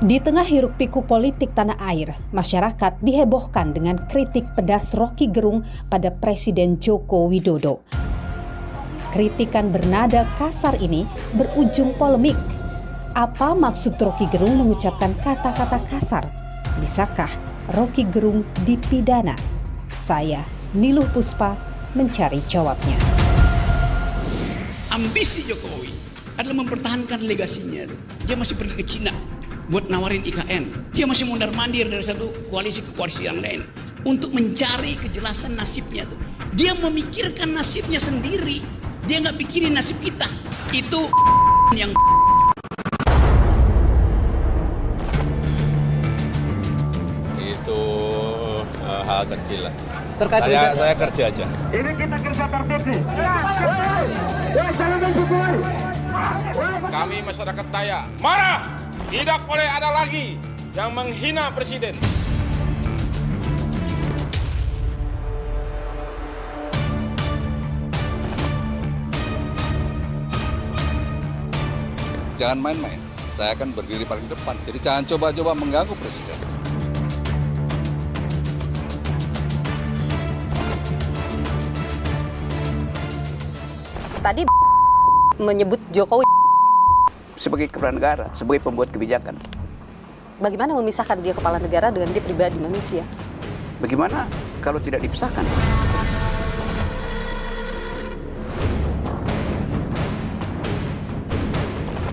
Di tengah hiruk-pikuk politik tanah air, masyarakat dihebohkan dengan kritik pedas Roky Gerung pada Presiden Joko Widodo. Kritikan bernada kasar ini berujung polemik. Apa maksud Roky Gerung mengucapkan kata-kata kasar? Bisakah Roky Gerung dipidana? Saya, Niluh Puspa, mencari jawabnya. Ambisi Jokowi adalah mempertahankan legasinya. Dia masih pergi ke Cina buat nawarin IKN. Dia masih mondar-mandir dari satu koalisi ke koalisi yang lain untuk mencari kejelasan nasibnya. Dia memikirkan nasibnya sendiri. Dia nggak pikirin nasib kita. Itu yang itu hal kecil lah. Saya kerja aja. Ini kita kerja tertib. Kami masyarakat Dayak marah. Tidak boleh ada lagi yang menghina presiden. Jangan main-main. Saya akan berdiri paling depan. Jadi jangan coba-coba mengganggu presiden. Tadi menyebut Jokowi sebagai kepala negara, sebagai pembuat kebijakan. Bagaimana memisahkan dia kepala negara dengan dia pribadi manusia? Bagaimana kalau tidak dipisahkan?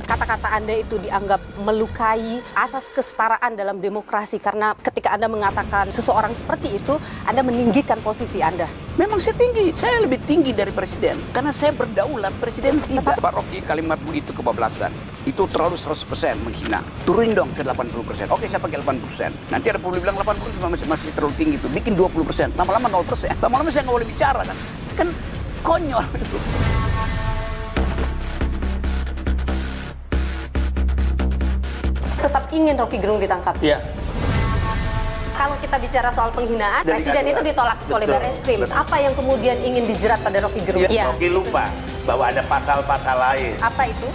Kata-kata Anda itu dianggap melukai asas kesetaraan dalam demokrasi karena ketika Anda mengatakan seseorang seperti itu, Anda meninggikan posisi Anda. Memang saya tinggi, saya lebih tinggi dari presiden. Karena saya berdaulat, presiden tidak. Pak Roky, kalimat begitu kebablasan. Itu terlalu 100% menghina. Turunin dong ke 80%. Oke, saya pakai 80%. Nanti ada publik bilang 80% masih terlalu tinggi itu. Bikin 20%. Lama-lama 0%. Lama-lama saya nggak boleh bicara kan. Kan konyol itu. Tetap ingin Roky Gerung ditangkap? Iya. Kalau kita bicara soal penghinaan, presiden itu ditolak oleh Barreskrim. Apa yang kemudian ingin dijerat pada Roky Gerung? Ya, Roky lupa bahwa ada pasal-pasal lain. Apa itu?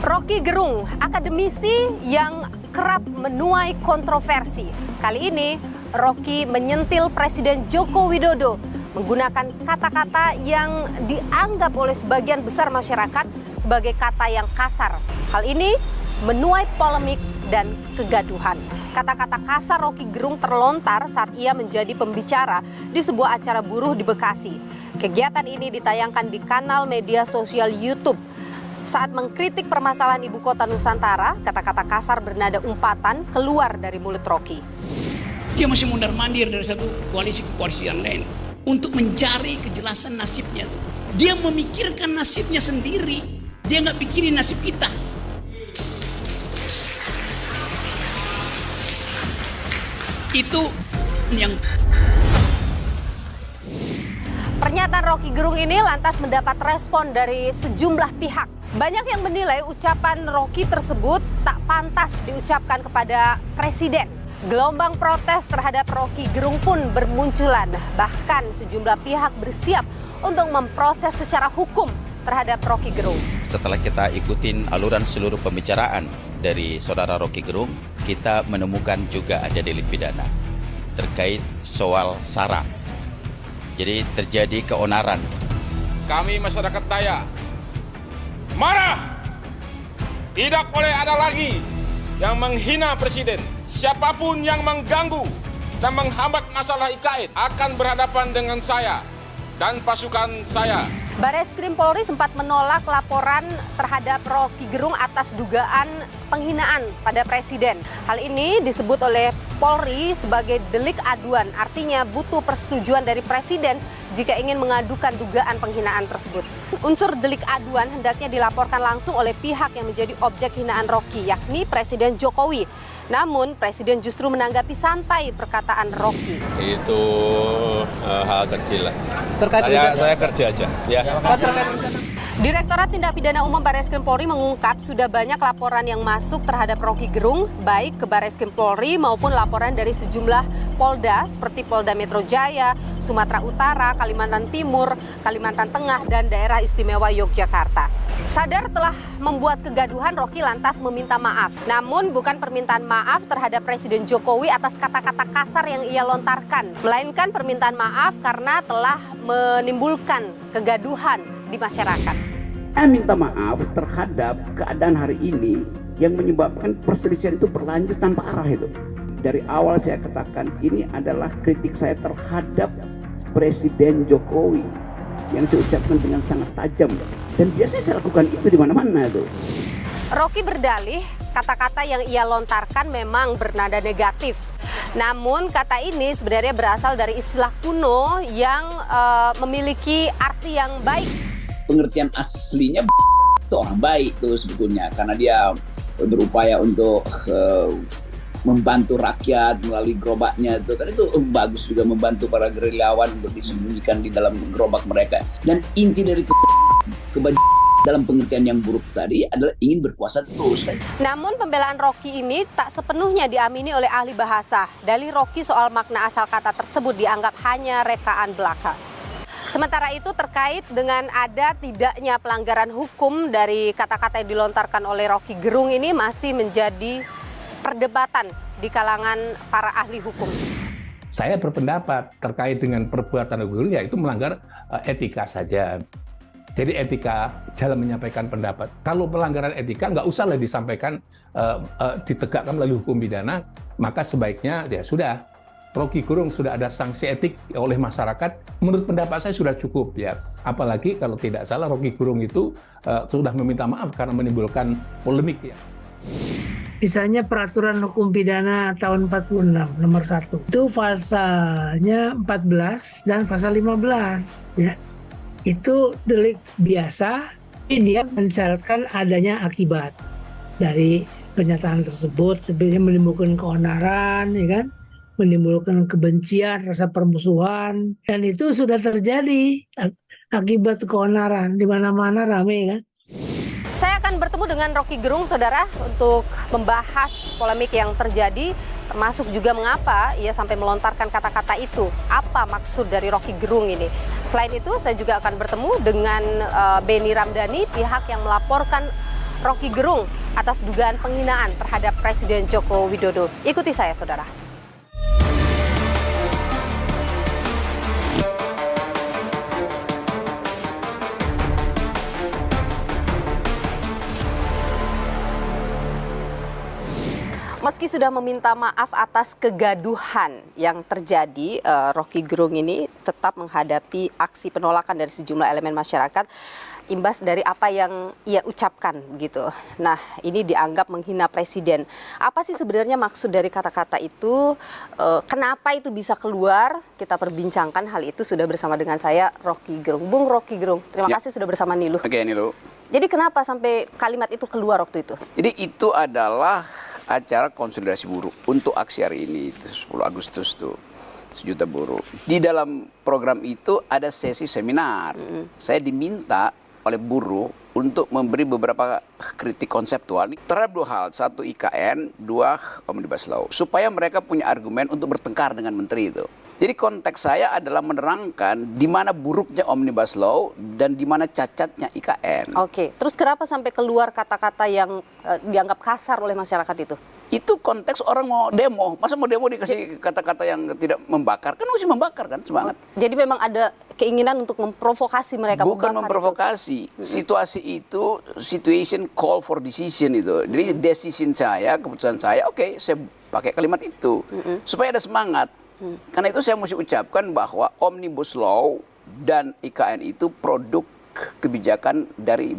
Roky Gerung, akademisi yang kerap menuai kontroversi. Kali ini, Roky menyentil Presiden Joko Widodo menggunakan kata-kata yang dianggap oleh sebagian besar masyarakat sebagai kata yang kasar. Hal ini menuai polemik dan kegaduhan. Kata-kata kasar Roky Gerung terlontar saat ia menjadi pembicara di sebuah acara buruh di Bekasi. Kegiatan ini ditayangkan di kanal media sosial YouTube. Saat mengkritik permasalahan ibu kota Nusantara, kata-kata kasar bernada umpatan keluar dari mulut Roky. dia masih mondar-mandir dari satu koalisi ke koalisi yang lain untuk mencari kejelasan nasibnya. Dia memikirkan nasibnya sendiri. Dia nggak pikirin nasib kita. Itu yang Pernyataan Roky Gerung ini lantas mendapat respon dari sejumlah pihak. Banyak yang menilai ucapan Roky tersebut tak pantas diucapkan kepada presiden. Gelombang protes terhadap Roky Gerung pun bermunculan. Bahkan sejumlah pihak bersiap untuk memproses secara hukum terhadap Roky Gerung. Setelah kita ikutin aluran seluruh pembicaraan dari saudara Roky Gerung, kita menemukan juga ada delik pidana terkait soal SARA. Jadi terjadi keonaran. Kami masyarakat Dayak marah. Tidak boleh ada lagi yang menghina presiden. Siapapun yang mengganggu dan menghambat masalah IKN akan berhadapan dengan saya dan pasukan saya. Barreskrim Polri sempat menolak laporan terhadap Roky Gerung atas dugaan penghinaan pada presiden. Hal ini disebut oleh Polri sebagai delik aduan, artinya butuh persetujuan dari presiden jika ingin mengadukan dugaan penghinaan tersebut. Unsur delik aduan hendaknya dilaporkan langsung oleh pihak yang menjadi objek hinaan Roky, yakni Presiden Jokowi. Namun, Presiden justru menanggapi santai perkataan Roky. Itu hal kecil lah. Saya kerja aja. Ya. Direktorat Tindak Pidana Umum Barreskrim Polri mengungkap sudah banyak laporan yang masuk terhadap Roky Gerung, baik ke Barreskrim Polri maupun laporan dari sejumlah Polda seperti Polda Metro Jaya, Sumatera Utara, Kalimantan Timur, Kalimantan Tengah, dan Daerah Istimewa Yogyakarta. Sadar telah membuat kegaduhan, Rocky lantas meminta maaf. Namun bukan permintaan maaf terhadap Presiden Jokowi atas kata-kata kasar yang ia lontarkan, melainkan permintaan maaf karena telah menimbulkan kegaduhan di masyarakat. Saya minta maaf terhadap keadaan hari ini yang menyebabkan perselisihan itu berlanjut tanpa arah itu. Dari awal saya katakan ini adalah kritik saya terhadap Presiden Jokowi yang saya ucapkan dengan sangat tajam. Dan biasanya saya lakukan itu di mana-mana tuh. Rocky berdalih kata-kata yang ia lontarkan memang bernada negatif. Namun kata ini sebenarnya berasal dari istilah kuno yang memiliki arti yang baik. Pengertian aslinya itu orang baik tuh sebetulnya, karena dia berupaya untuk membantu rakyat melalui gerobaknya itu kan, itu bagus juga membantu para gerilyawan untuk disembunyikan di dalam gerobak mereka. Dan inti dari dalam pengertian yang buruk tadi adalah ingin berkuasa terus. Namun pembelaan Rocky ini tak sepenuhnya diamini oleh ahli bahasa. Dalih Rocky soal makna asal kata tersebut dianggap hanya rekaan belaka. Sementara itu terkait dengan ada tidaknya pelanggaran hukum dari kata-kata yang dilontarkan oleh Rocky Gerung ini masih menjadi perdebatan di kalangan para ahli hukum. Saya berpendapat terkait dengan perbuatan Rocky Gerung ya itu melanggar etika saja. Jadi etika dalam menyampaikan pendapat. Kalau pelanggaran etika nggak usahlah disampaikan, ditegakkan melalui hukum pidana, maka sebaiknya ya sudah, Rocky Gerung sudah ada sanksi etik oleh masyarakat. Menurut pendapat saya sudah cukup ya. Apalagi kalau tidak salah Rocky Gerung itu sudah meminta maaf karena menimbulkan polemik ya. Misalnya peraturan hukum pidana tahun 46 nomor 1 itu pasalnya 14 dan pasal 15 ya. Itu delik biasa, dia mensyaratkan adanya akibat dari pernyataan tersebut, sebenarnya menimbulkan keonaran, ya kan, menimbulkan kebencian, rasa permusuhan, dan itu sudah terjadi akibat keonaran di mana-mana rame kan. Saya akan bertemu dengan Rocky Gerung, saudara, untuk membahas polemik yang terjadi, termasuk juga mengapa ia sampai melontarkan kata-kata itu. Apa maksud dari Rocky Gerung ini? Selain itu, saya juga akan bertemu dengan Beni Ramdhani, pihak yang melaporkan Rocky Gerung atas dugaan penghinaan terhadap Presiden Joko Widodo. Ikuti saya, saudara. Meski sudah meminta maaf atas kegaduhan yang terjadi, Rocky Gerung ini tetap menghadapi aksi penolakan dari sejumlah elemen masyarakat imbas dari apa yang ia ucapkan begitu. Nah, ini dianggap menghina presiden. Apa sih sebenarnya maksud dari kata-kata itu? Kenapa itu bisa keluar? Kita perbincangkan hal itu sudah bersama dengan saya, Rocky Gerung. Bung Rocky Gerung, terima kasih sudah bersama Niluh. Oke, Niluh. Jadi kenapa sampai kalimat itu keluar waktu itu? Jadi itu adalah acara konsolidasi buruh untuk aksi hari ini, 10 Agustus tuh, 1 juta buruh. Di dalam program itu ada sesi seminar. Saya diminta oleh buruh untuk memberi beberapa kritik konseptual terhadap 2 hal. 1 IKN, 2 Omnibus Law. Supaya mereka punya argumen untuk bertengkar dengan menteri itu. Jadi konteks saya adalah menerangkan di mana buruknya Omnibus Law dan di mana cacatnya IKN. Oke, terus kenapa sampai keluar kata-kata yang dianggap kasar oleh masyarakat itu? Itu konteks orang mau demo. Masa mau demo dikasih kata-kata yang tidak membakar? Kan mesti membakar kan, semangat. Jadi memang ada keinginan untuk memprovokasi mereka. Bukan memprovokasi. Situasi itu, situation call for decision itu. Jadi decision saya, keputusan saya, oke, saya pakai kalimat itu. Supaya ada semangat. Karena itu saya mesti ucapkan bahwa Omnibus Law dan IKN itu produk kebijakan dari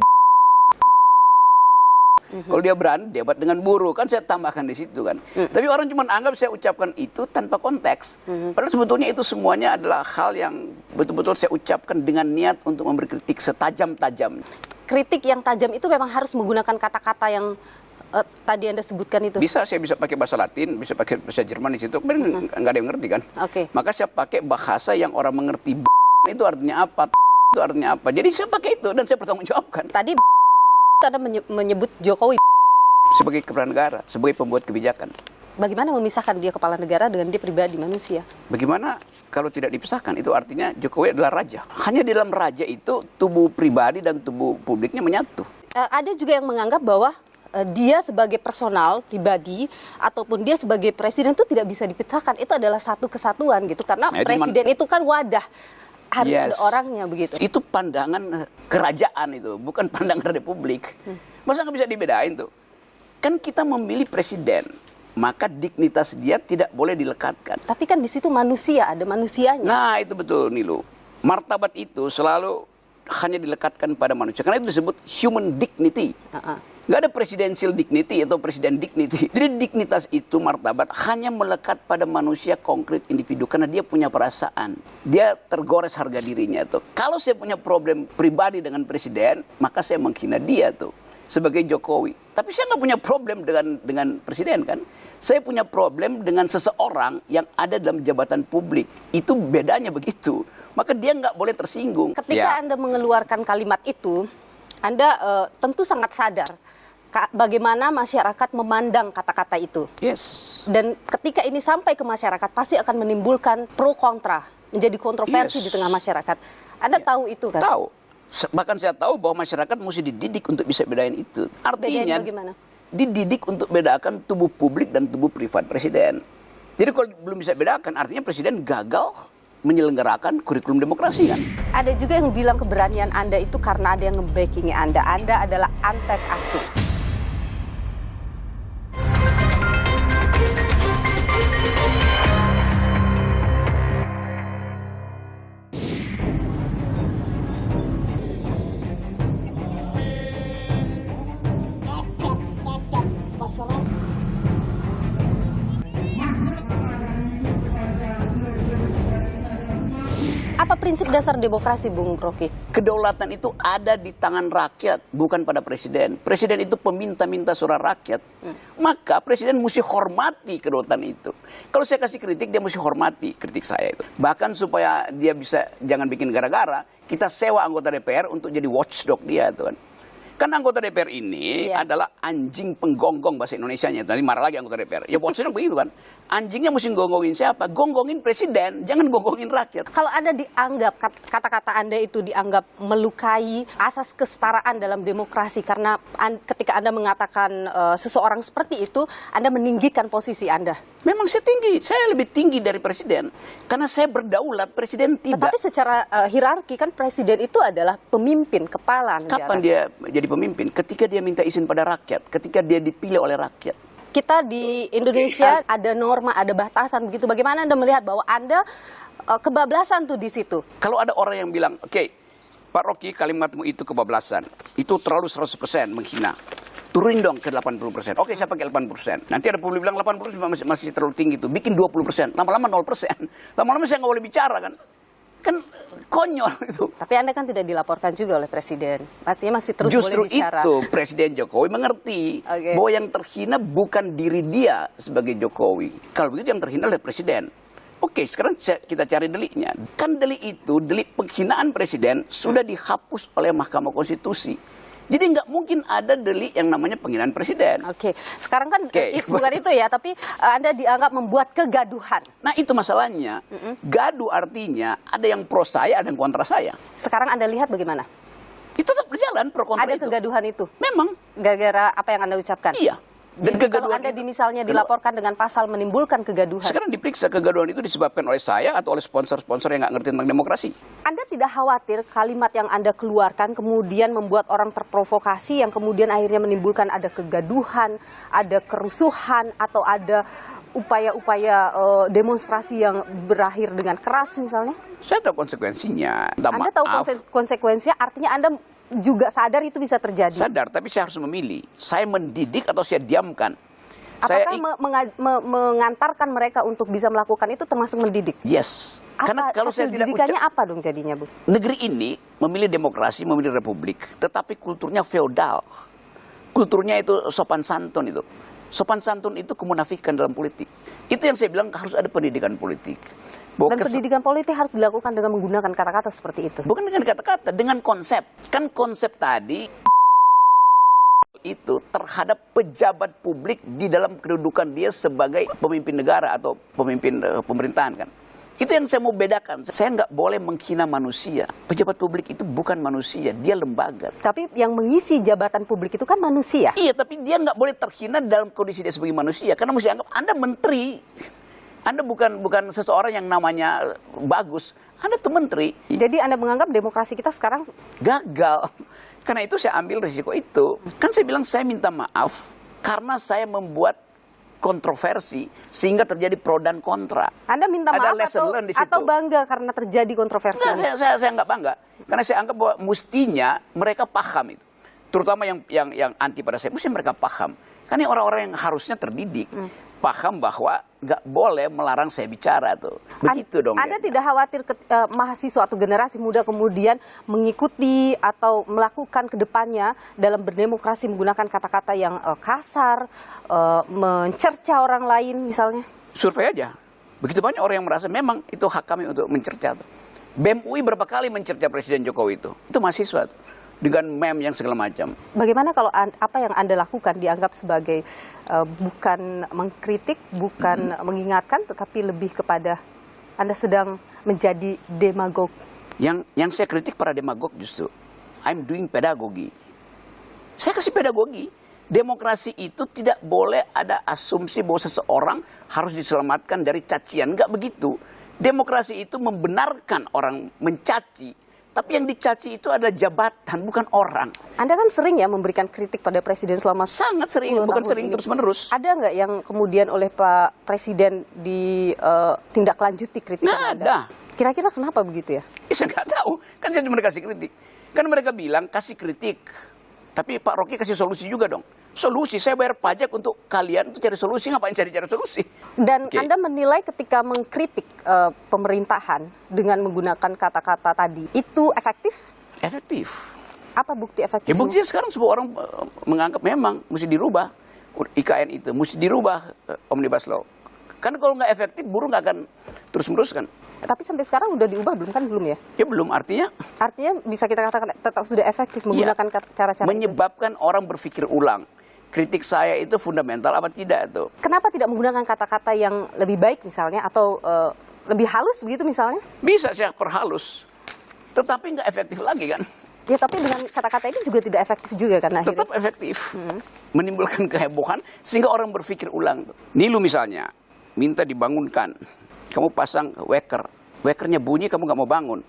kalau dia berani debat dengan buruh, kan saya tambahkan di situ kan. Tapi orang cuma anggap saya ucapkan itu tanpa konteks. Padahal sebetulnya itu semuanya adalah hal yang betul-betul saya ucapkan dengan niat untuk memberi kritik setajam-tajam. Kritik yang tajam itu memang harus menggunakan kata-kata yang tadi Anda sebutkan itu. Bisa, saya bisa pakai bahasa Latin, bisa pakai bahasa Jerman di situ. Kemudian nggak ada yang ngerti kan. Maka saya pakai bahasa yang orang mengerti. Itu artinya apa? Itu artinya apa? Jadi saya pakai itu dan saya bertanggungjawabkan. Tadi Anda menyebut Jokowi sebagai kepala negara, sebagai pembuat kebijakan. Bagaimana memisahkan dia kepala negara dengan dia pribadi manusia? Bagaimana kalau tidak dipisahkan? Itu artinya Jokowi adalah raja. Hanya di dalam raja itu tubuh pribadi dan tubuh publiknya menyatu. Ada juga yang menganggap bahwa dia sebagai personal pribadi ataupun dia sebagai presiden itu tidak bisa dipecahkan. Itu adalah satu kesatuan gitu. Karena presiden itu kan wadah. Harus ada orangnya begitu. Itu pandangan kerajaan itu, bukan pandangan republik. Masa nggak bisa dibedain tuh? Kan kita memilih presiden, maka dignitas dia tidak boleh dilekatkan. Tapi kan di situ manusia, ada manusianya. Nah itu betul Nilu. Martabat itu selalu hanya dilekatkan pada manusia. Karena itu disebut human dignity. Nggak ada presidential dignity atau presiden dignity. Jadi dignitas itu martabat hanya melekat pada manusia konkret individu. Karena dia punya perasaan. Dia tergores harga dirinya tuh. Kalau saya punya problem pribadi dengan presiden, maka saya menghina dia tuh. Sebagai Jokowi. Tapi saya nggak punya problem dengan presiden kan. Saya punya problem dengan seseorang yang ada dalam jabatan publik. Itu bedanya begitu. Maka dia nggak boleh tersinggung. Ketika Anda mengeluarkan kalimat itu, Anda tentu sangat sadar bagaimana masyarakat memandang kata-kata itu. Yes. Dan ketika ini sampai ke masyarakat, pasti akan menimbulkan pro kontra, menjadi kontroversi di tengah masyarakat. Anda tahu itu kan? Tahu. Bahkan saya tahu bahwa masyarakat mesti dididik untuk bisa bedain itu. Artinya dididik untuk bedakan tubuh publik dan tubuh privat presiden. Jadi kalau belum bisa bedakan, artinya presiden gagal menyelenggarakan kurikulum demokrasi kan. Ada juga yang bilang keberanian Anda itu karena ada yang nge-backing Anda. Anda adalah antek asing. Apa prinsip dasar demokrasi, Bung Rocky? Kedaulatan itu ada di tangan rakyat, bukan pada presiden. Presiden itu peminta-minta suara rakyat. Maka presiden mesti hormati kedaulatan itu. Kalau saya kasih kritik, dia mesti hormati kritik saya itu. Bahkan supaya dia bisa jangan bikin gara-gara, kita sewa anggota DPR untuk jadi watchdog dia itu kan. Kan anggota DPR ini adalah anjing penggonggong bahasa Indonesianya. Tadi marah lagi anggota DPR. Ya watchdog begitu kan. Anjingnya mesti gonggongin siapa? Gonggongin presiden, jangan gonggongin rakyat. Kalau Anda dianggap, kata-kata Anda itu dianggap melukai asas kesetaraan dalam demokrasi. Karena ketika Anda mengatakan seseorang seperti itu, Anda meninggikan posisi Anda. Memang saya tinggi, saya lebih tinggi dari presiden. Karena saya berdaulat, presiden tidak. Tetapi secara hierarki kan presiden itu adalah pemimpin, kepala negara. Kapan dia jadi pemimpin? Ketika dia minta izin pada rakyat, ketika dia dipilih oleh rakyat. Kita di Indonesia ada norma, ada batasan begitu. Bagaimana Anda melihat bahwa Anda kebablasan tuh di situ? Kalau ada orang yang bilang, oke, Pak Rocky kalimatmu itu kebablasan, itu terlalu 100% menghina. Turunin dong ke 80%. Oke, saya pakai 80%. Nanti ada publik bilang 80% masih terlalu tinggi itu. Bikin 20%. Lama-lama 0%. Lama-lama saya nggak boleh bicara kan. Kan konyol itu. Tapi Anda kan tidak dilaporkan juga oleh presiden. Pastinya masih terus Justru boleh bicara. Justru itu Presiden Jokowi mengerti bahwa yang terhina bukan diri dia sebagai Jokowi. Kalau begitu yang terhina adalah presiden. Oke, sekarang kita cari deliknya. Kan delik itu, delik penghinaan presiden sudah dihapus oleh Mahkamah Konstitusi. Jadi nggak mungkin ada delik yang namanya penghinaan presiden. Oke, sekarang kan bukan itu ya, tapi Anda dianggap membuat kegaduhan. Nah itu masalahnya. Gaduh artinya ada yang pro saya, ada yang kontra saya. Sekarang Anda lihat bagaimana? Itu tetap berjalan pro kontra itu. Ada kegaduhan itu? Memang. Gara-gara apa yang Anda ucapkan? Iya. Dan jadi kalau Anda misalnya dilaporkan dengan pasal menimbulkan kegaduhan. Sekarang diperiksa kegaduhan itu disebabkan oleh saya atau oleh sponsor-sponsor yang nggak ngerti tentang demokrasi. Anda tidak khawatir kalimat yang Anda keluarkan kemudian membuat orang terprovokasi yang kemudian akhirnya menimbulkan ada kegaduhan, ada kerusuhan, atau ada upaya-upaya demonstrasi yang berakhir dengan keras misalnya? Saya tahu konsekuensinya. Anda tahu konsekuensinya, artinya Anda juga sadar itu bisa terjadi. Sadar, tapi saya harus memilih. Saya mendidik atau saya diamkan. Apakah mengantarkan mereka untuk bisa melakukan itu termasuk mendidik? Yes. Karena kalau saya tidak didikannya apa dong jadinya, Bu? Negeri ini memilih demokrasi, memilih republik, tetapi kulturnya feodal. Kulturnya itu sopan santun itu. Sopan santun itu kemunafikan dalam politik. Itu yang saya bilang harus ada pendidikan politik. Dan pendidikan politik harus dilakukan dengan menggunakan kata-kata seperti itu. Bukan dengan kata-kata, dengan konsep. Kan konsep tadi itu terhadap pejabat publik di dalam kedudukan dia sebagai pemimpin negara atau pemimpin pemerintahan kan. Itu yang saya mau bedakan. Saya nggak boleh menghina manusia. Pejabat publik itu bukan manusia, dia lembaga. Tapi yang mengisi jabatan publik itu kan manusia. Iya, tapi dia nggak boleh terhina dalam kondisi dia sebagai manusia. Karena mesti anggap Anda menteri. Anda bukan seseorang yang namanya bagus. Anda tuh menteri. Jadi Anda menganggap demokrasi kita sekarang gagal. Karena itu saya ambil risiko itu. Kan saya bilang saya minta maaf karena saya membuat kontroversi sehingga terjadi pro dan kontra. Anda minta Ada maaf lesson learned di situ. atau bangga karena terjadi kontroversi? Enggak, saya nggak bangga. Karena saya anggap bahwa mestinya mereka paham itu. Terutama yang anti pada saya, mesti mereka paham. Karena orang-orang yang harusnya terdidik. Paham bahwa nggak boleh melarang saya bicara tuh. Begitu dong. Anda ya. tidak khawatir mahasiswa atau generasi muda kemudian mengikuti atau melakukan kedepannya dalam berdemokrasi menggunakan kata-kata yang kasar, mencerca orang lain misalnya? Survei aja. Begitu banyak orang yang merasa memang itu hak kami untuk mencerca. BEM UI berapa kali mencerca Presiden Jokowi itu? Itu mahasiswa tuh. Dengan meme yang segala macam. Bagaimana kalau apa yang Anda lakukan dianggap sebagai bukan mengkritik, bukan mengingatkan, tetapi lebih kepada Anda sedang menjadi demagog? Yang saya kritik para demagog justru, I'm doing pedagogi. Saya kasih pedagogi. Demokrasi itu tidak boleh ada asumsi bahwa seseorang harus diselamatkan dari cacian. Enggak begitu. Demokrasi itu membenarkan orang mencaci. Tapi yang dicaci itu adalah jabatan, bukan orang. Anda kan sering ya memberikan kritik pada Presiden selama sangat sering, bukan sering, terus-menerus. Ada nggak yang kemudian oleh Pak Presiden ditindaklanjuti kritikan Anda? Ada. Kira-kira kenapa begitu ya? Saya nggak tahu, kan saya cuma kasih kritik. Kan mereka bilang kasih kritik, tapi Pak Rocky kasih solusi juga dong. Solusi, saya bayar pajak untuk kalian untuk cari solusi, ngapain cari solusi? Dan Anda menilai ketika mengkritik pemerintahan dengan menggunakan kata-kata tadi, itu efektif? Efektif. Apa bukti efektif? Ya buktinya sekarang semua orang menganggap memang mesti dirubah IKN itu, mesti dirubah Omnibus Law. Karena kalau nggak efektif, buruh nggak akan terus-menerus kan. Tapi sampai sekarang udah diubah belum kan? Belum ya? Ya belum, artinya bisa kita katakan tetap sudah efektif menggunakan cara-cara menyebabkan itu. Orang berpikir ulang. Kritik saya itu fundamental apa tidak itu? Kenapa tidak menggunakan kata-kata yang lebih baik misalnya atau lebih halus begitu misalnya? Bisa saya perhalus, tetapi nggak efektif lagi kan? Ya tapi dengan kata-kata ini juga tidak efektif juga kan akhirnya? Tetap efektif, menimbulkan kehebohan sehingga orang berpikir ulang. Nilu misalnya minta dibangunkan, kamu pasang wakernya bunyi kamu nggak mau bangun,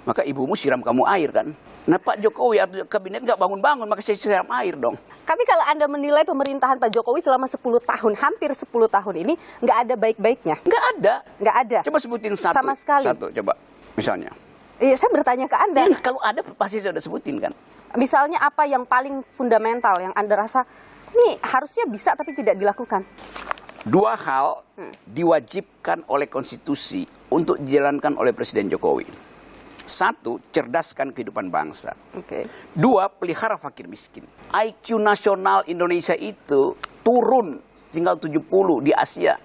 maka ibumu siram kamu air kan? Nah Pak Jokowi atau kabinet nggak bangun-bangun, maka saya siram air dong. Tapi kalau Anda menilai pemerintahan Pak Jokowi selama 10 tahun, hampir 10 tahun ini, nggak ada baik-baiknya? Nggak ada. Nggak ada? Coba sebutin satu. Sama sekali? Satu, coba. Misalnya. Iya, saya bertanya ke Anda. Ya, kalau ada pasti saya udah sebutin kan. Misalnya apa yang paling fundamental, yang Anda rasa, ini harusnya bisa tapi tidak dilakukan? Dua hal diwajibkan oleh konstitusi untuk dijalankan oleh Presiden Jokowi. Satu, cerdaskan kehidupan bangsa. Dua, pelihara fakir miskin. IQ nasional Indonesia itu turun tinggal 70 di Asia.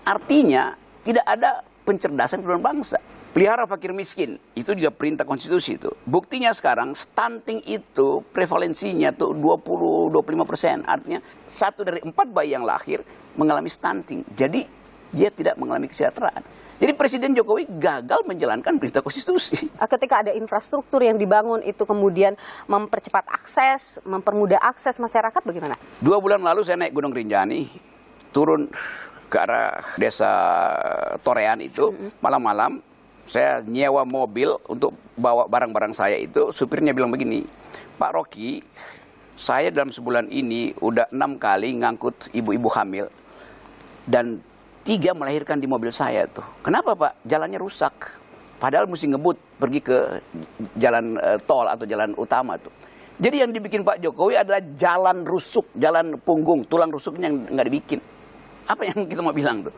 Artinya tidak ada pencerdasan kehidupan bangsa. Pelihara fakir miskin, itu juga perintah konstitusi itu. Buktinya sekarang stunting itu prevalensinya tuh 20-25%. Artinya 1 dari 4 bayi yang lahir mengalami stunting. Jadi dia tidak mengalami kesejahteraan. Jadi Presiden Jokowi gagal menjalankan perintah konstitusi. Ketika ada infrastruktur yang dibangun itu kemudian mempercepat akses, mempermudah akses masyarakat, bagaimana? 2 bulan lalu saya naik Gunung Rinjani, turun ke arah desa Torean itu, malam-malam saya nyewa mobil untuk bawa barang-barang saya itu, supirnya bilang begini, Pak Rocky, saya dalam sebulan ini udah 6 kali ngangkut ibu-ibu hamil, dan 3 melahirkan di mobil saya tuh. Kenapa Pak? Jalannya rusak. Padahal mesti ngebut pergi ke jalan tol atau jalan utama tuh. Jadi yang dibikin Pak Jokowi adalah jalan rusuk, jalan punggung, tulang rusuknya yang nggak dibikin. Apa yang kita mau bilang tuh?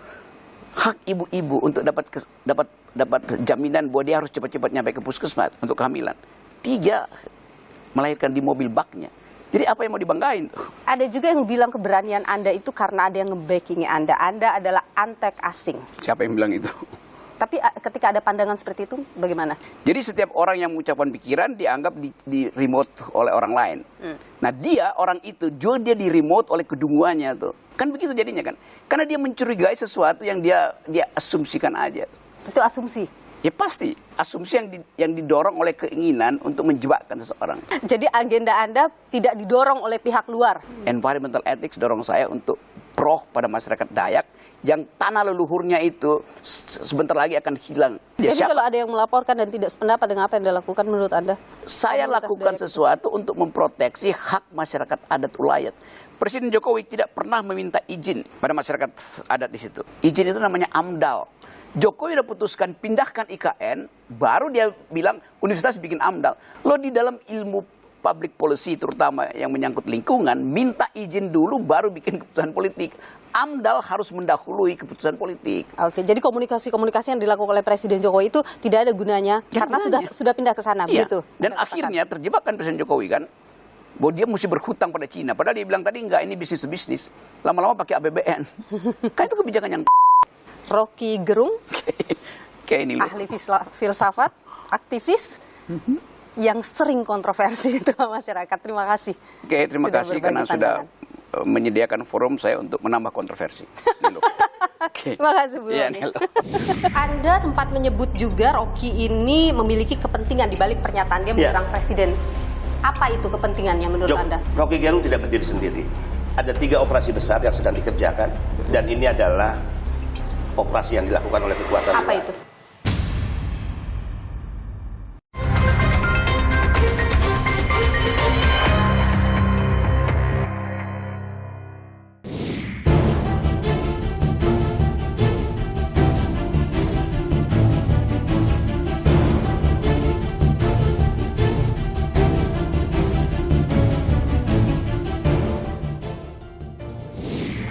Hak ibu-ibu untuk dapat jaminan bahwa dia harus cepat-cepat nyampe ke puskesmas untuk kehamilan. 3 melahirkan di mobil baknya. Jadi apa yang mau dibanggain tuh? Ada juga yang bilang keberanian Anda itu karena ada yang nge-backing Anda. Anda adalah antek asing. Siapa yang bilang itu? Tapi ketika ada pandangan seperti itu, bagaimana? Jadi setiap orang yang mengucapkan pikiran dianggap di remote oleh orang lain. Nah dia, orang itu, juga dia di remote oleh kedunguannya tuh. Kan begitu jadinya kan? Karena dia mencurigai sesuatu yang dia asumsikan aja. Itu asumsi. Ya pasti, asumsi yang didorong oleh keinginan untuk menjebakkan seseorang. Jadi agenda Anda tidak didorong oleh pihak luar? Environmental ethics dorong saya untuk pro pada masyarakat Dayak yang tanah leluhurnya itu sebentar lagi akan hilang. Ya, Jadi kalau ada yang melaporkan dan tidak sependapat dengan apa yang dilakukan menurut Anda? Saya lakukan sesuatu untuk memproteksi hak masyarakat adat ulayat. Presiden Jokowi tidak pernah meminta izin pada masyarakat adat di situ. Izin itu namanya AMDAL. Jokowi udah putuskan pindahkan IKN, baru dia bilang universitas bikin AMDAL. Lo di dalam ilmu public policy terutama yang menyangkut lingkungan, minta izin dulu baru bikin keputusan politik. AMDAL harus mendahului keputusan politik. Oke, jadi komunikasi-komunikasi yang dilakukan oleh Presiden Jokowi itu tidak ada gunanya karena sudah pindah ke sana, iya. begitu. Dan akhirnya terjebak kan Presiden Jokowi kan, bahwa dia mesti berhutang pada Cina. Padahal dia bilang tadi enggak, ini bisnis. Lama-lama pakai APBN. Kan itu kebijakan yang Rocky Gerung, kayak ini loh. ahli filsafat, aktivis, yang sering kontroversi di tengah masyarakat. Terima kasih. Oke, terima kasih karena sudah menyediakan forum saya untuk menambah kontroversi. Terima kasih Bu Roni. Anda sempat menyebut juga Rocky ini memiliki kepentingan di balik pernyataan dia menyerang Presiden. Apa itu kepentingannya menurut Anda? Rocky Gerung tidak berdiri sendiri. Ada 3 operasi besar yang sedang dikerjakan dan ini adalah operasi yang dilakukan oleh kekuatan luar. Apa itu?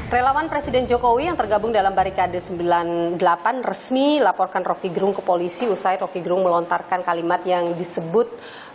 Relawan Presiden Jokowi yang tergabung dalam Barikade 98 resmi laporkan Rocky Gerung ke polisi usai Rocky Gerung melontarkan kalimat yang disebut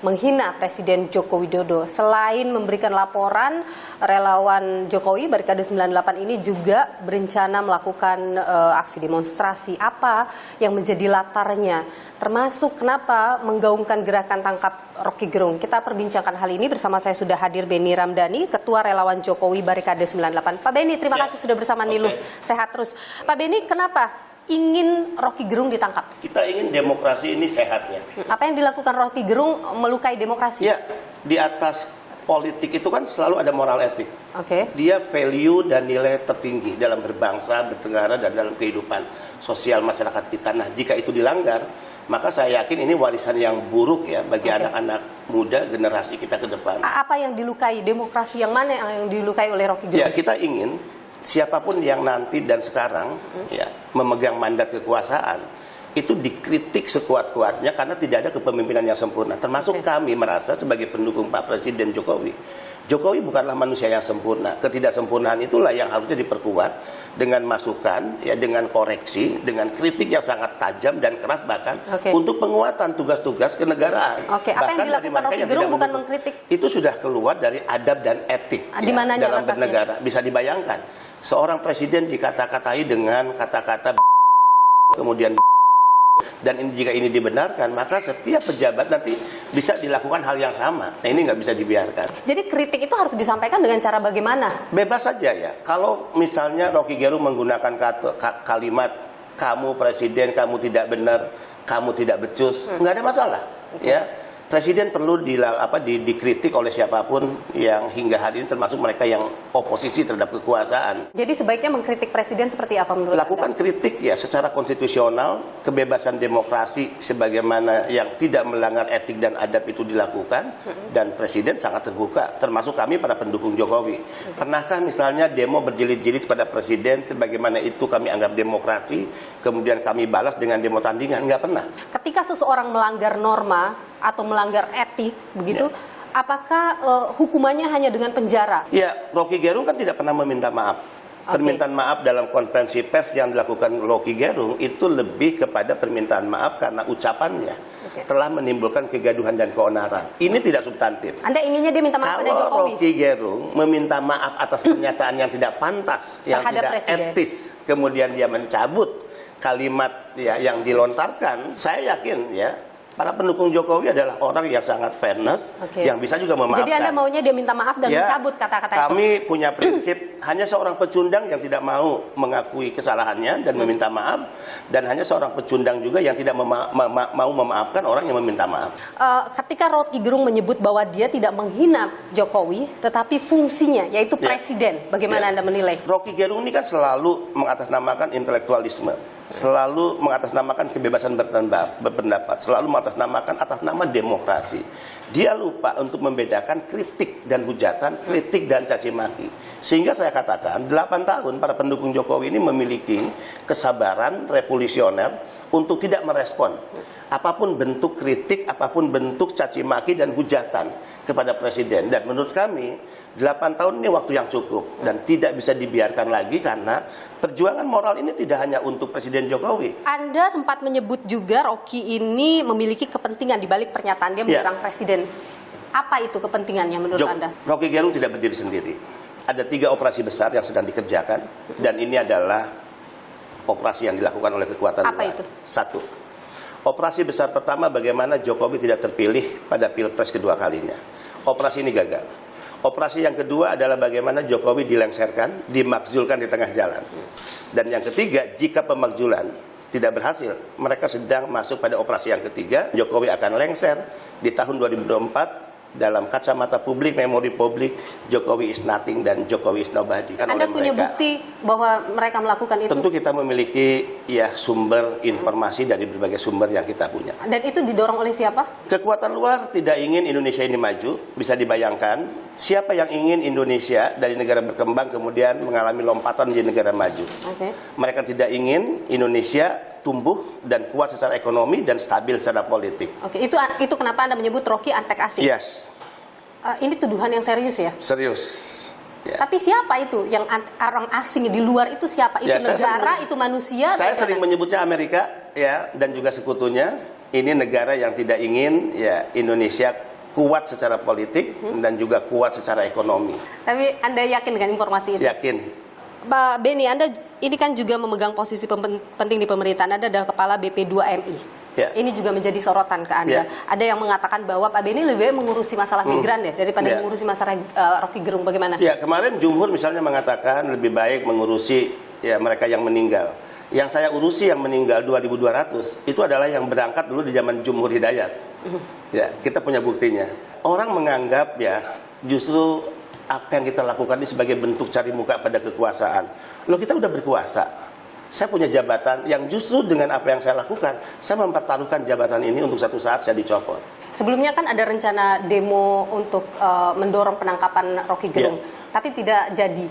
menghina Presiden Joko Widodo. Selain memberikan laporan, relawan Jokowi Barikade 98 ini juga berencana melakukan aksi demonstrasi. Apa yang menjadi latarnya? Termasuk kenapa menggaungkan gerakan tangkap Rocky Gerung. Kita perbincangkan hal ini bersama saya sudah hadir Beni Ramdhani, Ketua Relawan Jokowi Barikade 98. Pak Beni, terima kasih sudah bersama Niluh. Sehat terus. Pak Beni, kenapa ingin Rocky Gerung ditangkap? Kita ingin demokrasi ini sehat ya. Apa yang dilakukan Rocky Gerung melukai demokrasi? Ya, di atas politik itu kan selalu ada moral etik. Oke. Dia value dan nilai tertinggi dalam berbangsa, bernegara, dan dalam kehidupan sosial masyarakat kita. Nah, jika itu dilanggar, maka saya yakin ini warisan yang buruk ya bagi anak-anak muda generasi kita ke depan. Apa yang dilukai? Demokrasi yang mana yang dilukai oleh Rocky Gerung? Ya, kita ingin siapapun yang nanti dan sekarang ya memegang mandat kekuasaan itu dikritik sekuat-kuatnya karena tidak ada kepemimpinan yang sempurna. Termasuk kami merasa sebagai pendukung Pak Presiden Jokowi. Jokowi bukanlah manusia yang sempurna. Ketidaksempurnaan itulah yang harusnya diperkuat dengan masukan, ya, dengan koreksi, dengan kritik yang sangat tajam dan keras bahkan untuk penguatan tugas-tugas kenegaraan. Oke, apa yang dilakukan Rocky Gerung bukan mengkritik? Itu sudah keluar dari adab dan etik ya, dalam bernegara. Bisa dibayangkan, seorang presiden dikata-katai dengan kata-kata kemudian dan jika ini dibenarkan, maka setiap pejabat nanti bisa dilakukan hal yang sama. Nah, ini nggak bisa dibiarkan. Jadi kritik itu harus disampaikan dengan cara bagaimana? Bebas saja ya. Kalau misalnya Rocky Gerung menggunakan kalimat kamu presiden, kamu tidak benar, kamu tidak becus, nggak ada masalah. Ya, presiden perlu dikritik oleh siapapun yang hingga hari ini, termasuk mereka yang oposisi terhadap kekuasaan. Jadi sebaiknya mengkritik presiden seperti apa menurut Lakukan Anda? kritik ya secara konstitusional, kebebasan demokrasi sebagaimana yang tidak melanggar etik dan adab itu dilakukan, dan presiden sangat terbuka, termasuk kami para pendukung Jokowi. Pernahkah misalnya demo berjilid-jilid pada presiden sebagaimana itu kami anggap demokrasi, kemudian kami balas dengan demo tandingan? Nggak pernah. Ketika seseorang melanggar norma atau melanggar etik, begitu, apakah hukumannya hanya dengan penjara? Ya, Rocky Gerung kan tidak pernah meminta maaf. Permintaan maaf dalam konferensi pers yang dilakukan Rocky Gerung itu lebih kepada permintaan maaf karena ucapannya telah menimbulkan kegaduhan dan keonaran. Ini tidak substantif. Anda inginnya dia minta maaf pada Jokowi? Kalau Rocky Gerung meminta maaf atas pernyataan yang tidak pantas, yang tidak etis, kemudian dia mencabut kalimat ya yang dilontarkan, saya yakin ya Para pendukung Jokowi adalah orang yang sangat fairness, yang bisa juga memaafkan. Jadi Anda maunya dia minta maaf dan mencabut kata-kata itu? Kami punya prinsip, hanya seorang pecundang yang tidak mau mengakui kesalahannya dan meminta maaf, dan hanya seorang pecundang juga yang tidak mau memaafkan orang yang meminta maaf. Ketika Rocky Gerung menyebut bahwa dia tidak menghina Jokowi, tetapi fungsinya yaitu presiden, bagaimana Anda menilai? Rocky Gerung ini kan selalu mengatasnamakan intelektualisme, selalu mengatasnamakan kebebasan berpendapat, selalu mengatasnamakan atas nama demokrasi. Dia lupa untuk membedakan kritik dan hujatan, kritik dan caci maki. Sehingga saya katakan 8 tahun para pendukung Jokowi ini memiliki kesabaran revolusioner untuk tidak merespon apapun bentuk kritik, apapun bentuk caci maki dan hujatan kepada presiden. Dan menurut kami 8 tahun ini waktu yang cukup dan tidak bisa dibiarkan lagi, karena perjuangan moral ini tidak hanya untuk Presiden Jokowi. Anda sempat menyebut juga Rocky ini memiliki kepentingan di balik pernyataan dia menyerang presiden. Apa itu kepentingannya menurut Anda? Rocky Gerung tidak berdiri sendiri. Ada 3 operasi besar yang sedang dikerjakan, dan ini adalah operasi yang dilakukan oleh kekuatan luar. Apa itu? 1. Operasi besar pertama, bagaimana Jokowi tidak terpilih pada Pilpres kedua kalinya. Operasi ini gagal. Operasi yang kedua adalah bagaimana Jokowi dilengsarkan, dimakzulkan di tengah jalan. Dan yang ketiga, jika pemakzulan tidak berhasil, mereka sedang masuk pada operasi yang ketiga. Jokowi akan lengser di tahun 2024. Dalam kacamata publik, memori publik, Jokowi is nothing dan Jokowi is nobody. Anda punya bukti bahwa mereka melakukan itu? Tentu kita memiliki sumber informasi dari berbagai sumber yang kita punya. Dan itu didorong oleh siapa? Kekuatan luar tidak ingin Indonesia ini maju. Bisa dibayangkan siapa yang ingin Indonesia dari negara berkembang kemudian mengalami lompatan menjadi negara maju. Mereka tidak ingin Indonesia tumbuh dan kuat secara ekonomi dan stabil secara politik. Itu kenapa Anda menyebut Rocky antek asing? Yes. Ini tuduhan yang serius ya? Serius. Tapi siapa itu yang orang asing di luar itu siapa? Itu negara, itu manusia? Saya sering menyebutnya Amerika dan juga sekutunya. Ini negara yang tidak ingin Indonesia kuat secara politik dan juga kuat secara ekonomi. Tapi Anda yakin dengan informasi itu? Yakin. Pak Beni, Anda ini kan juga memegang posisi penting di pemerintahan. Anda adalah kepala BP2MI. Ini juga menjadi sorotan ke Anda. Ada yang mengatakan bahwa Pak Beni lebih baik mengurusi masalah migran daripada mengurusi masalah Rocky Gerung. Bagaimana? Kemarin Jumhur misalnya mengatakan lebih baik mengurusi mereka yang meninggal. Yang saya urusi yang meninggal 2.200 itu adalah yang berangkat dulu di zaman Jumhur Hidayat. Kita punya buktinya. Orang menganggap justru apa yang kita lakukan ini sebagai bentuk cari muka pada kekuasaan. Loh, kita udah berkuasa. Saya punya jabatan yang justru dengan apa yang saya lakukan, saya mempertaruhkan jabatan ini untuk satu saat saya dicopot. Sebelumnya kan ada rencana demo untuk mendorong penangkapan Rocky Gerung, tapi tidak jadi.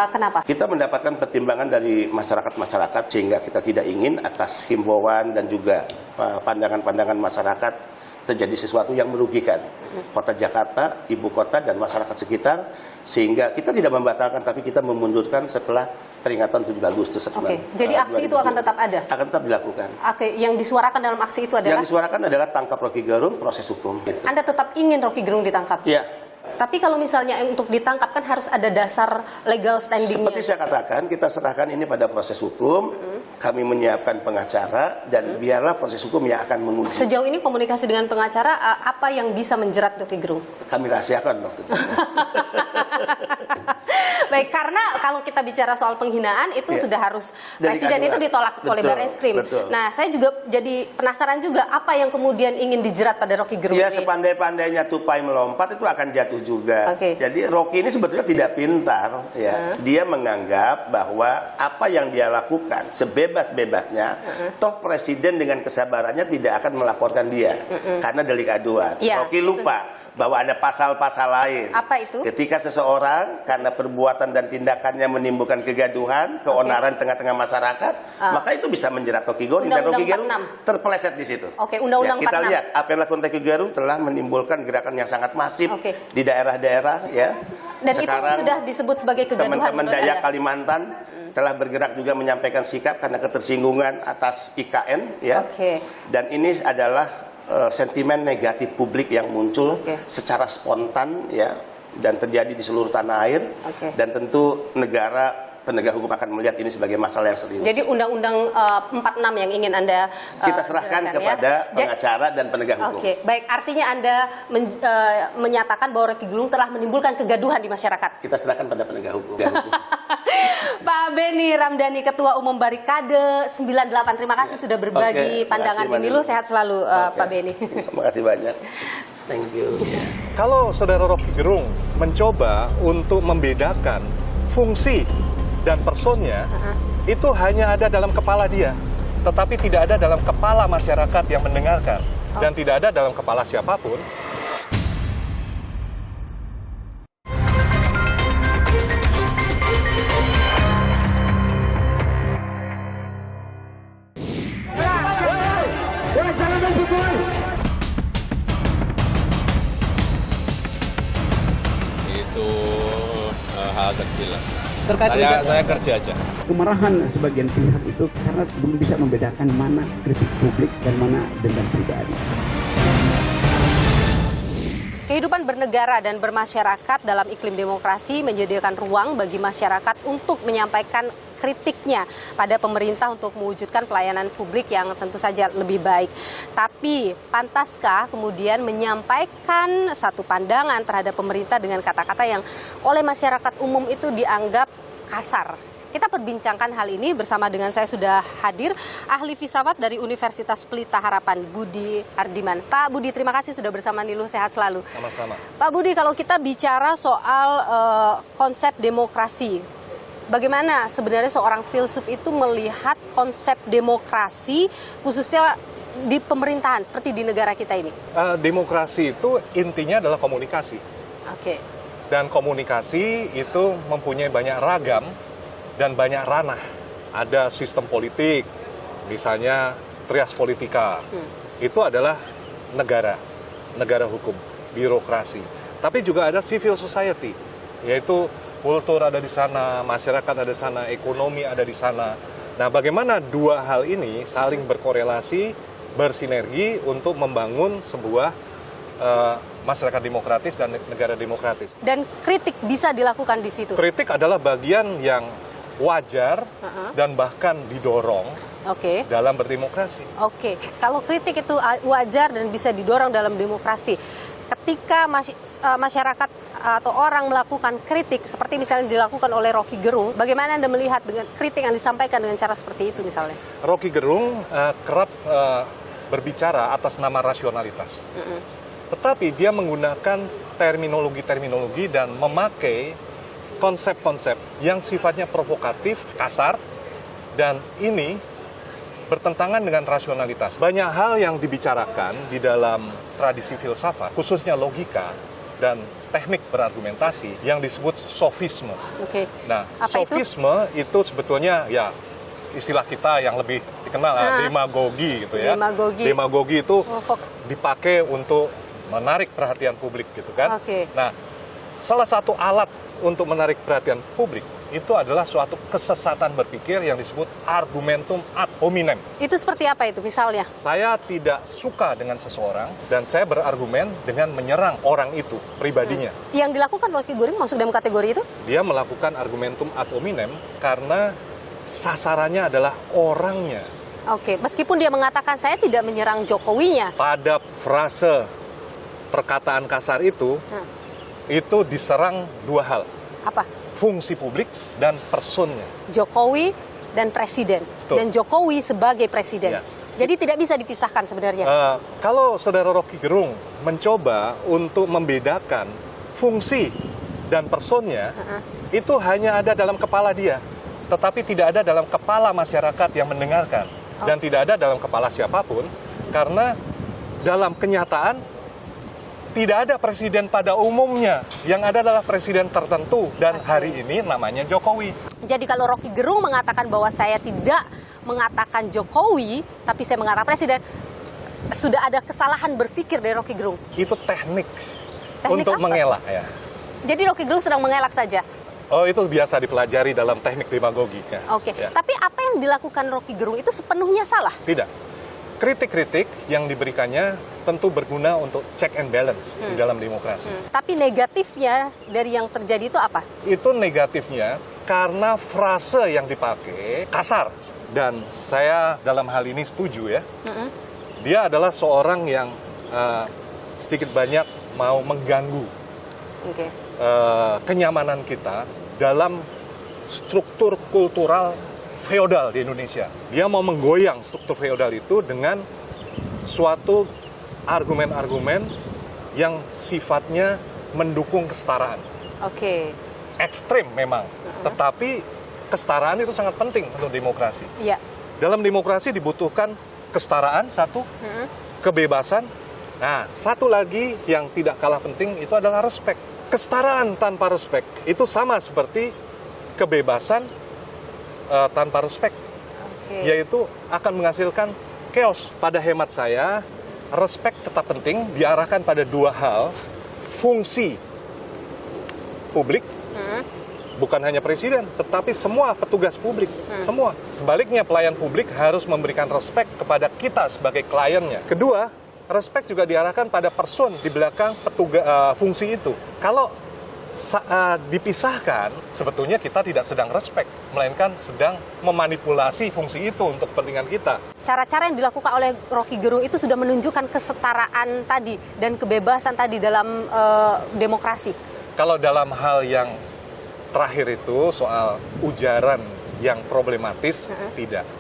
Kenapa? Kita mendapatkan pertimbangan dari masyarakat-masyarakat sehingga kita tidak ingin atas himbauan dan juga pandangan-pandangan masyarakat terjadi sesuatu yang merugikan kota Jakarta, ibu kota, dan masyarakat sekitar, sehingga kita tidak membatalkan, tapi kita memundurkan setelah peringatan 7 Agustus. Jadi aksi itu akan tetap ada? Akan tetap dilakukan. Yang disuarakan dalam aksi itu adalah? Yang disuarakan adalah tangkap Rocky Gerung, proses hukum. Anda tetap ingin Rocky Gerung ditangkap? Iya. Tapi kalau misalnya untuk ditangkap kan harus ada dasar legal standing-nya. Seperti saya katakan, kita serahkan ini pada proses hukum. Kami menyiapkan pengacara dan biarlah proses hukum yang akan menguji. Sejauh ini komunikasi dengan pengacara, apa yang bisa menjerat Rocky Gerung? Kami rahasiakan waktu itu. Baik, karena kalau kita bicara soal penghinaan itu sudah harus presiden itu ditolak oleh Barreskrim. Nah, saya juga jadi penasaran juga apa yang kemudian ingin dijerat pada Rocky Gerung ini. Sepandai-pandainya tupai melompat itu akan jatuh juga. Jadi Rocky ini sebetulnya tidak pintar. Dia menganggap bahwa apa yang dia lakukan sebebas-bebasnya, toh presiden dengan kesabarannya tidak akan melaporkan dia karena delik aduan. Rocky lupa bahwa ada pasal-pasal lain. Apa itu? Ketika seseorang karena perbuatan dan tindakannya menimbulkan kegaduhan, keonaran tengah-tengah masyarakat, maka itu bisa menjerat Rocky Gerung, dan Rocky Gerung terpeleset di situ. Undang-Undang 46. Kita lihat apa yang dilakukan Rocky Gerung telah menimbulkan gerakan yang sangat masif di daerah-daerah. Dan sekarang, itu sudah disebut sebagai kegaduhan. Teman-teman Dayak Kalimantan telah bergerak juga menyampaikan sikap karena ketersinggungan atas IKN. Dan ini adalah sentimen negatif publik yang muncul secara spontan dan terjadi di seluruh tanah air. Dan tentu negara penegak hukum akan melihat ini sebagai masalah yang serius. Jadi Undang-Undang 46 yang ingin Anda kita serahkan kepada pengacara dan penegak hukum. Oke, baik. Artinya Anda menyatakan bahwa Rocky Gerung telah menimbulkan kegaduhan di masyarakat. Kita serahkan pada penegak hukum. Pak Benny Ramdhani, Ketua Umum Barikade 98. Terima kasih sudah berbagi pandangan ini. Lu sehat selalu, Pak Benny. Terima kasih banyak. Thank you. Kalau Saudara Rocky Gerung mencoba untuk membedakan fungsi dan personnya, itu hanya ada dalam kepala dia, tetapi tidak ada dalam kepala masyarakat yang mendengarkan, dan tidak ada dalam kepala siapapun. Itu hal kecil. Saya kerja aja. Kemarahan sebagian pihak itu karena belum bisa membedakan mana kritik publik dan mana dendam pribadi. Kehidupan bernegara dan bermasyarakat dalam iklim demokrasi menyediakan ruang bagi masyarakat untuk menyampaikan kritiknya pada pemerintah untuk mewujudkan pelayanan publik yang tentu saja lebih baik. Tapi pantaskah kemudian menyampaikan satu pandangan terhadap pemerintah dengan kata-kata yang oleh masyarakat umum itu dianggap kasar? Kita perbincangkan hal ini bersama dengan saya sudah hadir ahli filsafat dari Universitas Pelita Harapan, Budi Hardiman. Pak Budi, terima kasih sudah bersama Niluh, sehat selalu. Sama-sama. Pak Budi, kalau kita bicara soal konsep demokrasi, bagaimana sebenarnya seorang filsuf itu melihat konsep demokrasi khususnya di pemerintahan seperti di negara kita ini? Demokrasi itu intinya adalah komunikasi. Oke. Dan komunikasi itu mempunyai banyak ragam dan banyak ranah. Ada sistem politik, misalnya trias politika. Itu adalah negara hukum, birokrasi. Tapi juga ada civil society, yaitu kultur ada di sana, masyarakat ada di sana, ekonomi ada di sana. Nah, bagaimana dua hal ini saling berkorelasi, bersinergi untuk membangun sebuah masyarakat demokratis dan negara demokratis. Dan kritik bisa dilakukan di situ? Kritik adalah bagian yang wajar dan bahkan didorong dalam berdemokrasi. Oke, kalau kritik itu wajar dan bisa didorong dalam demokrasi, ketika masyarakat atau orang melakukan kritik seperti misalnya dilakukan oleh Rocky Gerung, bagaimana Anda melihat dengan kritik yang disampaikan dengan cara seperti itu misalnya? Rocky Gerung kerap berbicara atas nama rasionalitas. Tetapi dia menggunakan terminologi-terminologi dan memakai konsep-konsep yang sifatnya provokatif, kasar, dan ini bertentangan dengan rasionalitas. Banyak hal yang dibicarakan di dalam tradisi filsafat, khususnya logika dan teknik berargumentasi yang disebut sofisme. Nah, sofisme itu sebetulnya ya istilah kita yang lebih dikenal demagogi gitu ya. Demagogi itu dipakai untuk menarik perhatian publik gitu kan. Nah, salah satu alat untuk menarik perhatian publik itu adalah suatu kesesatan berpikir yang disebut argumentum ad hominem. Itu seperti apa itu misalnya? Saya tidak suka dengan seseorang dan saya berargumen dengan menyerang orang itu, pribadinya. Yang dilakukan Rocky Gerung masuk dalam kategori itu? Dia melakukan argumentum ad hominem karena sasarannya adalah orangnya. Oke, meskipun dia mengatakan saya tidak menyerang Jokowinya. Pada frase perkataan kasar itu diserang dua hal. Apa? Fungsi publik dan personnya. Jokowi dan presiden. Betul. Dan Jokowi sebagai presiden. Jadi tidak bisa dipisahkan sebenarnya. Kalau Saudara Rocky Gerung mencoba untuk membedakan fungsi dan personnya, itu hanya ada dalam kepala dia. Tetapi tidak ada dalam kepala masyarakat yang mendengarkan. Dan tidak ada dalam kepala siapapun. Karena dalam kenyataan tidak ada presiden pada umumnya, yang ada adalah presiden tertentu dan hari ini namanya Jokowi. Jadi kalau Rocky Gerung mengatakan bahwa saya tidak mengatakan Jokowi, tapi saya mengatakan presiden, sudah ada kesalahan berpikir dari Rocky Gerung. Itu teknik untuk apa? mengelak ya. Jadi Rocky Gerung sedang mengelak saja. Oh, itu biasa dipelajari dalam teknik demagogi. Ya. Ya. Tapi apa yang dilakukan Rocky Gerung itu sepenuhnya salah? Tidak. Kritik-kritik yang diberikannya tentu berguna untuk check and balance di dalam demokrasi. Tapi negatifnya dari yang terjadi itu apa? Itu negatifnya karena frase yang dipakai kasar. Dan saya dalam hal ini setuju ya. Dia adalah seorang yang sedikit banyak mau mengganggu kenyamanan kita dalam struktur kultural feodal di Indonesia. Dia mau menggoyang struktur feodal itu dengan suatu argumen-argumen yang sifatnya mendukung kesetaraan. Ekstrim memang, tetapi kesetaraan itu sangat penting untuk demokrasi. Dalam demokrasi dibutuhkan kesetaraan, satu, kebebasan. Nah, satu lagi yang tidak kalah penting itu adalah respek. Kesetaraan tanpa respek itu sama seperti kebebasan tanpa respek, yaitu akan menghasilkan chaos. Pada hemat saya, respek tetap penting, diarahkan pada dua hal, fungsi publik, bukan hanya presiden, tetapi semua petugas publik, semua. Sebaliknya, pelayan publik harus memberikan respek kepada kita sebagai kliennya. Kedua, respek juga diarahkan pada person di belakang fungsi itu. Kalau dipisahkan, sebetulnya kita tidak sedang respek, melainkan sedang memanipulasi fungsi itu untuk kepentingan kita. Cara-cara yang dilakukan oleh Rocky Gerung itu sudah menunjukkan kesetaraan tadi dan kebebasan tadi dalam demokrasi. Kalau dalam hal yang terakhir itu soal ujaran yang problematis,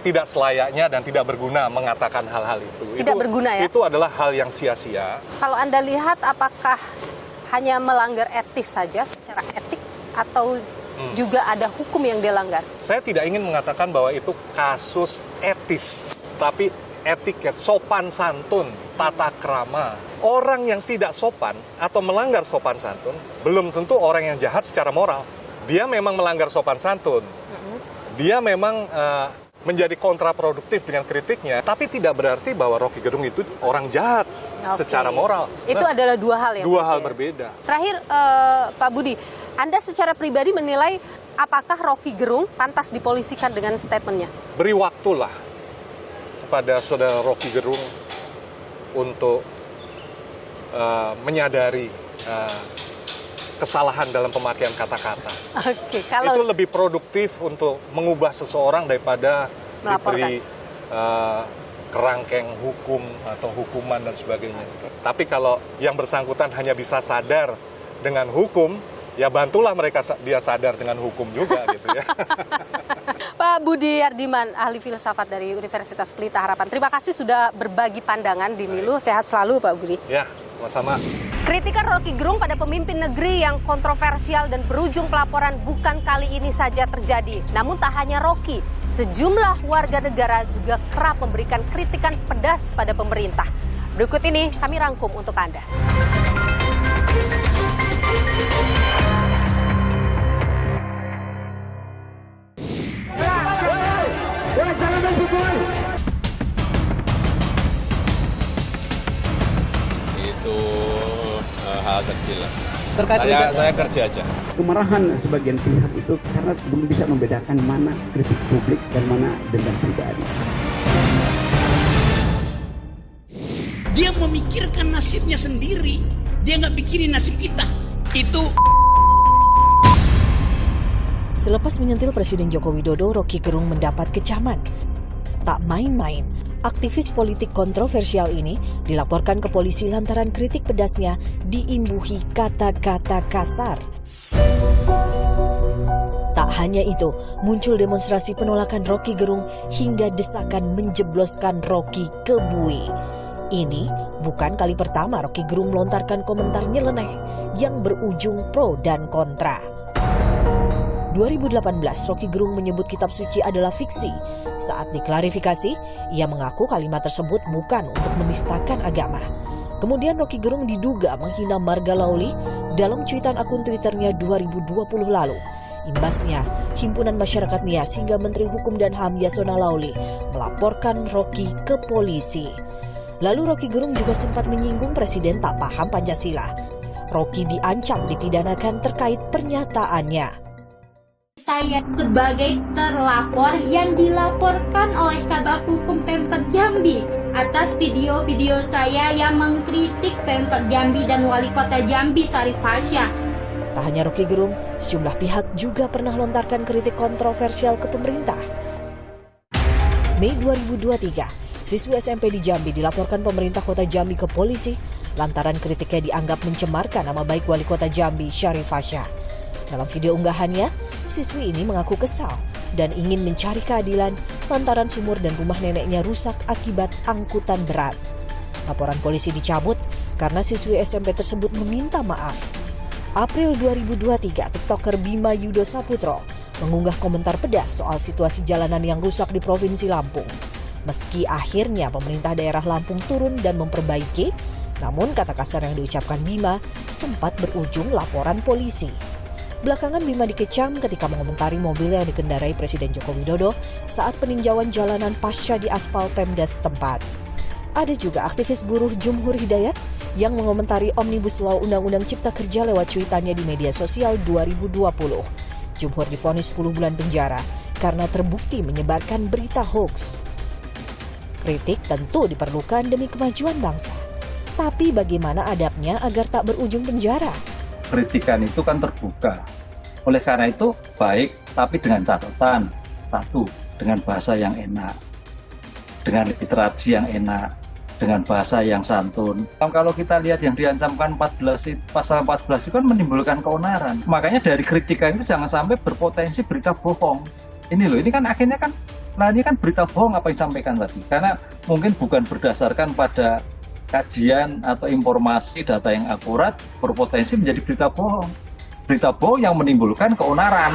tidak selayaknya dan tidak berguna mengatakan hal-hal itu. Tidak berguna ya? Itu adalah hal yang sia-sia. Kalau Anda lihat, apakah hanya melanggar etis saja secara etik atau juga ada hukum yang dilanggar? Saya tidak ingin mengatakan bahwa itu kasus etis, tapi etiket, sopan santun, tata krama. Orang yang tidak sopan atau melanggar sopan santun belum tentu orang yang jahat secara moral. Dia memang melanggar sopan santun. Dia memang menjadi kontraproduktif dengan kritiknya, tapi tidak berarti bahwa Rocky Gerung itu orang jahat secara moral. Itu adalah dua hal yang berbeda. Terakhir, Pak Budi, Anda secara pribadi menilai apakah Rocky Gerung pantas dipolisikan dengan statementnya? Beri waktulah kepada saudara Rocky Gerung untuk menyadari kesalahan dalam pemakaian kata-kata. Itu lebih produktif untuk mengubah seseorang daripada diberi kerangkeng hukum atau hukuman dan sebagainya. Tapi kalau yang bersangkutan hanya bisa sadar dengan hukum, ya bantulah dia sadar dengan hukum juga gitu ya. Pak Budi Ardiman, ahli filsafat dari Universitas Pelita Harapan. Terima kasih sudah berbagi pandangan di Nilu. Sehat selalu Pak Budi. Ya, sama-sama. Kritikan Rocky Gerung pada pemimpin negeri yang kontroversial dan berujung pelaporan bukan kali ini saja terjadi. Namun tak hanya Rocky, sejumlah warga negara juga kerap memberikan kritikan pedas pada pemerintah. Berikut ini kami rangkum untuk Anda. Itu hal kecil. Saya kerja aja. Kemarahan sebagian pihak itu karena belum bisa membedakan mana kritik publik dan mana dendam pribadi. Dia memikirkan nasibnya sendiri. Dia nggak pikirin nasib kita. Itu. Selepas menyentil Presiden Joko Widodo, Rocky Gerung mendapat kecaman. Tak main-main, aktivis politik kontroversial ini dilaporkan ke polisi lantaran kritik pedasnya diimbuhi kata-kata kasar. Tak hanya itu, muncul demonstrasi penolakan Rocky Gerung hingga desakan menjebloskan Rocky ke bui. Ini bukan kali pertama Rocky Gerung melontarkan komentar nyeleneh yang berujung pro dan kontra. 2018, Rocky Gerung menyebut kitab suci adalah fiksi. Saat diklarifikasi, ia mengaku kalimat tersebut bukan untuk menistakan agama. Kemudian Rocky Gerung diduga menghina marga Lauli dalam cuitan akun Twitternya 2020 lalu. Imbasnya, Himpunan Masyarakat Nias hingga Menteri Hukum dan HAM Yasona Lauli melaporkan Rocky ke polisi. Lalu Rocky Gerung juga sempat menyinggung presiden tak paham Pancasila. Rocky diancam dipidanakan terkait pernyataannya. Saya sebagai terlapor yang dilaporkan oleh Kabak Hukum Pemkot Jambi atas video-video saya yang mengkritik Pemkot Jambi dan Wali Kota Jambi Syarif Hasyah. Tak hanya Roky Gerung, sejumlah pihak juga pernah lontarkan kritik kontroversial ke pemerintah. Mei 2023, siswi SMP di Jambi dilaporkan pemerintah kota Jambi ke polisi lantaran kritiknya dianggap mencemarkan nama baik wali kota Jambi, Syarif Fasha. Dalam video unggahannya, siswi ini mengaku kesal dan ingin mencari keadilan lantaran sumur dan rumah neneknya rusak akibat angkutan berat. Laporan polisi dicabut karena siswi SMP tersebut meminta maaf. April 2023, TikToker Bima Yudo Saputro mengunggah komentar pedas soal situasi jalanan yang rusak di Provinsi Lampung. Meski akhirnya pemerintah daerah Lampung turun dan memperbaiki, namun kata kasar yang diucapkan Bima sempat berujung laporan polisi. Belakangan Bima dikecam ketika mengomentari mobil yang dikendarai Presiden Joko Widodo saat peninjauan jalanan pasca di aspal Pemda setempat. Ada juga aktivis buruh Jumhur Hidayat yang mengomentari Omnibus Law Undang-Undang Cipta Kerja lewat cuitannya di media sosial 2020. Jumhur divonis 10 bulan penjara karena terbukti menyebarkan berita hoax. Kritik tentu diperlukan demi kemajuan bangsa. Tapi bagaimana adabnya agar tak berujung penjara? Kritikan itu kan terbuka. Oleh karena itu baik, tapi dengan catatan. Satu, dengan bahasa yang enak. Dengan literasi yang enak. Dengan bahasa yang santun. Kalau kita lihat yang diancamkan pasal 14 itu kan menimbulkan keonaran. Makanya dari kritikan itu jangan sampai berpotensi berita bohong. Ini loh, ini kan akhirnya kan, ini kan berita bohong apa yang disampaikan tadi. Karena mungkin bukan berdasarkan pada kajian atau informasi data yang akurat, berpotensi menjadi berita bohong. Berita bohong yang menimbulkan keonaran.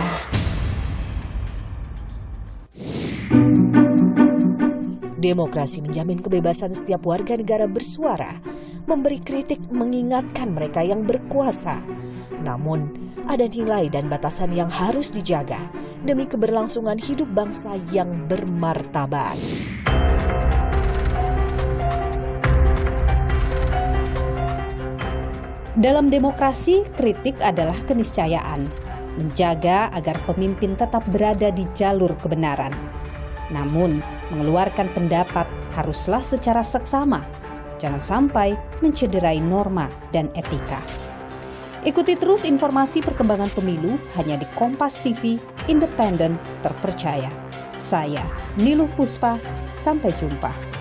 Demokrasi menjamin kebebasan setiap warga negara bersuara, memberi kritik, mengingatkan mereka yang berkuasa. Namun, ada nilai dan batasan yang harus dijaga demi keberlangsungan hidup bangsa yang bermartabat. Dalam demokrasi, kritik adalah keniscayaan, menjaga agar pemimpin tetap berada di jalur kebenaran. Namun, mengeluarkan pendapat haruslah secara seksama, jangan sampai mencederai norma dan etika. Ikuti terus informasi perkembangan pemilu hanya di Kompas TV, independen, terpercaya. Saya, Niluh Puspa, sampai jumpa.